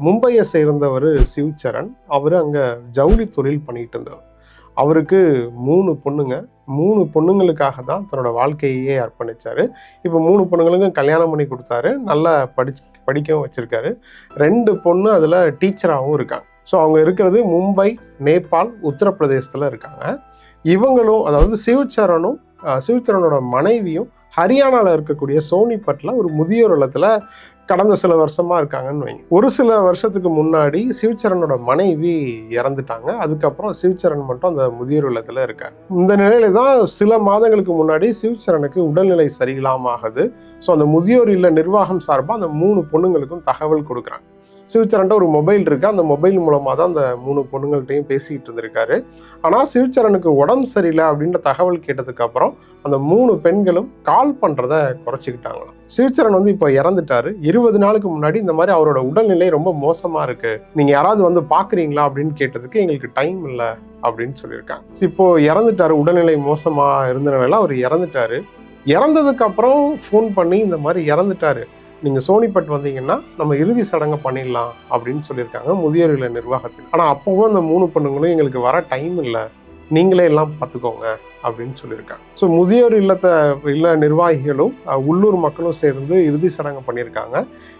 மும்பையை சேர்ந்தவர் சிவ்சரண். அவர் அங்கே ஜவுளி தொழில் பண்ணிட்டு இருந்தவர். அவருக்கு 3 பொண்ணுங்க. 3 பொண்ணுங்களுக்காக தான் தன்னோட வாழ்க்கையே அர்ப்பணித்தார். இப்போ 3 பொண்ணுங்களுக்கும் கல்யாணம் பண்ணி கொடுத்தாரு. நல்லா படிக்கவும் வச்சுருக்காரு. 2 பொண்ணு அதில் டீச்சராகவும் இருக்காங்க. ஸோ அவங்க இருக்கிறது மும்பை, நேபாள், உத்தரப்பிரதேசத்தில் இருக்காங்க. இவங்களும், அதாவது சிவ்சரனோட மனைவியும் ஹரியானாவில் இருக்கக்கூடிய சோனிபட்டில் ஒரு முதியோர் இல்லத்தில் கடந்த சில வருஷமாக இருக்காங்கன்னு வைங்க. ஒரு சில வருஷத்துக்கு முன்னாடி சிவ்சரனோட மனைவி இறந்துட்டாங்க. அதுக்கப்புறம் சிவ்சரண் மட்டும் அந்த முதியோர் இல்லத்தில் இருக்காங்க. இந்த நிலையில தான் சில மாதங்களுக்கு முன்னாடி சிவ்சரனுக்கு உடல்நிலை சரியில்லாமல் ஆகுது. ஸோ அந்த முதியோர் இல்ல நிர்வாகம் சார்பாக அந்த 3 பொண்ணுங்களுக்கும் தகவல் கொடுக்குறாங்க. சிவ்சரன்ட்ட ஒரு மொபைல் இருக்குது. அந்த மொபைல் மூலமாக தான் அந்த 3 பொண்ணுங்கள்ட்டையும் பேசிக்கிட்டு இருந்திருக்காரு. ஆனால் சிவ்சரனுக்கு உடம்பு சரியில்லை அப்படின்ற தகவல் கேட்டதுக்கப்புறம் அந்த 3 பெண்களும் கால் பண்ணுறதை குறைச்சிக்கிட்டாங்களாம். சிவ்சரண் இப்போ இறந்துட்டாரு. 20 நாளுக்கு முன்னாடி இந்த மாதிரி அவரோட உடல்நிலை ரொம்ப மோசமாக இருக்குது, நீங்கள் யாராவது வந்து பார்க்குறீங்களா அப்படின்னு கேட்டதுக்கு எங்களுக்கு டைம் இல்லை அப்படின்னு சொல்லியிருக்காங்க. இப்போ இறந்துட்டாரு. உடல்நிலை மோசமாக இருந்த நிலையில் அவர் இறந்துட்டாரு. இறந்ததுக்கப்புறம் ஃபோன் பண்ணி இந்த மாதிரி இறந்துட்டாரு, நீங்கள் சோனிபட் வந்தீங்கன்னா நம்ம இறுதி சடங்கை பண்ணிடலாம் அப்படின்னு சொல்லியிருக்காங்க முதியோர் இல்ல நிர்வாகத்தில். ஆனால் அப்போவும் அந்த 3 பொண்ணுங்களும் எங்களுக்கு வர டைம் இல்லை, நீங்களே எல்லாம் பார்த்துக்கோங்க அப்படின்னு சொல்லியிருக்காங்க. ஸோ முதியோர் இல்ல நிர்வாகிகளும் உள்ளூர் மக்களும் சேர்ந்து இறுதி சடங்கு பண்ணியிருக்காங்க.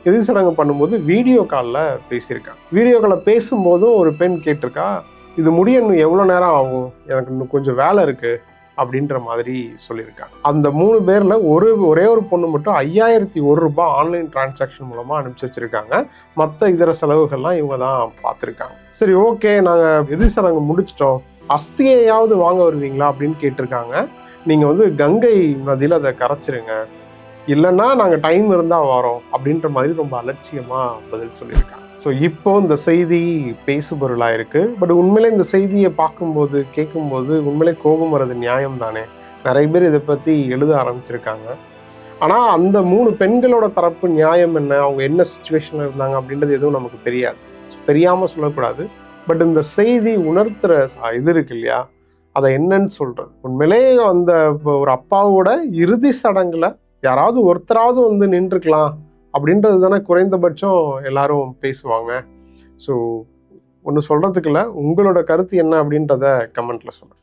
இறுதி சடங்கு பண்ணும்போது வீடியோ காலில் பேசியிருக்காங்க. வீடியோ காலில் பேசும்போதும் ஒரு பெண் கேட்டிருக்கா, இது முடிய இன்னும் எவ்வளோ நேரம் ஆகும், எனக்கு இன்னும் கொஞ்சம் வேலை இருக்குது அப்படின்ற மாதிரி சொல்லியிருக்காங்க. அந்த 3 பேரில் ஒரே ஒரு பொண்ணு மட்டும் 5001 ரூபாய் ஆன்லைன் டிரான்சாக்ஷன் மூலமாக அனுப்பிச்சி வச்சுருக்காங்க. மற்ற இதர செலவுகள்லாம் இவங்க தான் பார்த்துருக்காங்க. சரி, ஓகே, நாங்கள் இறுதி சடங்கு முடிச்சிட்டோம், அஸ்தியையாவது வாங்க வருவீங்களா அப்படின்னு கேட்டிருக்காங்க. நீங்கள் வந்து கங்கை நதியில் அதை கரைச்சிருங்க, இல்லைன்னா நாங்கள் டைம் இருந்தால் வரோம் அப்படின்ற மாதிரி ரொம்ப அலட்சியமாக பதில் சொல்லியிருக்காங்க. ஸோ இப்போ இந்த செய்தி பேசுபொருளாக இருக்குது. பட் உண்மையிலே இந்த செய்தியை பார்க்கும்போது, கேட்கும்போது உண்மையிலே கோபம் வர்றது நியாயம் தானே. நிறைய பேர் இதை பற்றி எழுத ஆரம்பிச்சிருக்காங்க. ஆனால் அந்த 3 பெண்களோட தரப்பு நியாயம் என்ன, அவங்க என்ன சுச்சுவேஷனில் இருந்தாங்க அப்படின்றது எதுவும் நமக்கு தெரியாது. தெரியாமல் சொல்லக்கூடாது. பட் இந்த செய்தி உணர்த்துற இது இருக்கு இல்லையா, அதை என்னன்னு சொல்கிறது. உண்மையிலே அந்த ஒரு அப்பாவோட இறுதி சடங்குல யாராவது ஒருத்தராவது வந்து நின்றுக்கலாம் அப்படின்றது தானே குறைந்தபட்சம் எல்லாரும் பேசுவாங்க. ஸோ ஒன்று சொல்கிறதுக்கு இல்லை, உங்களோட கருத்து என்ன அப்படின்றத கமெண்ட்டில் சொல்லுங்கள்.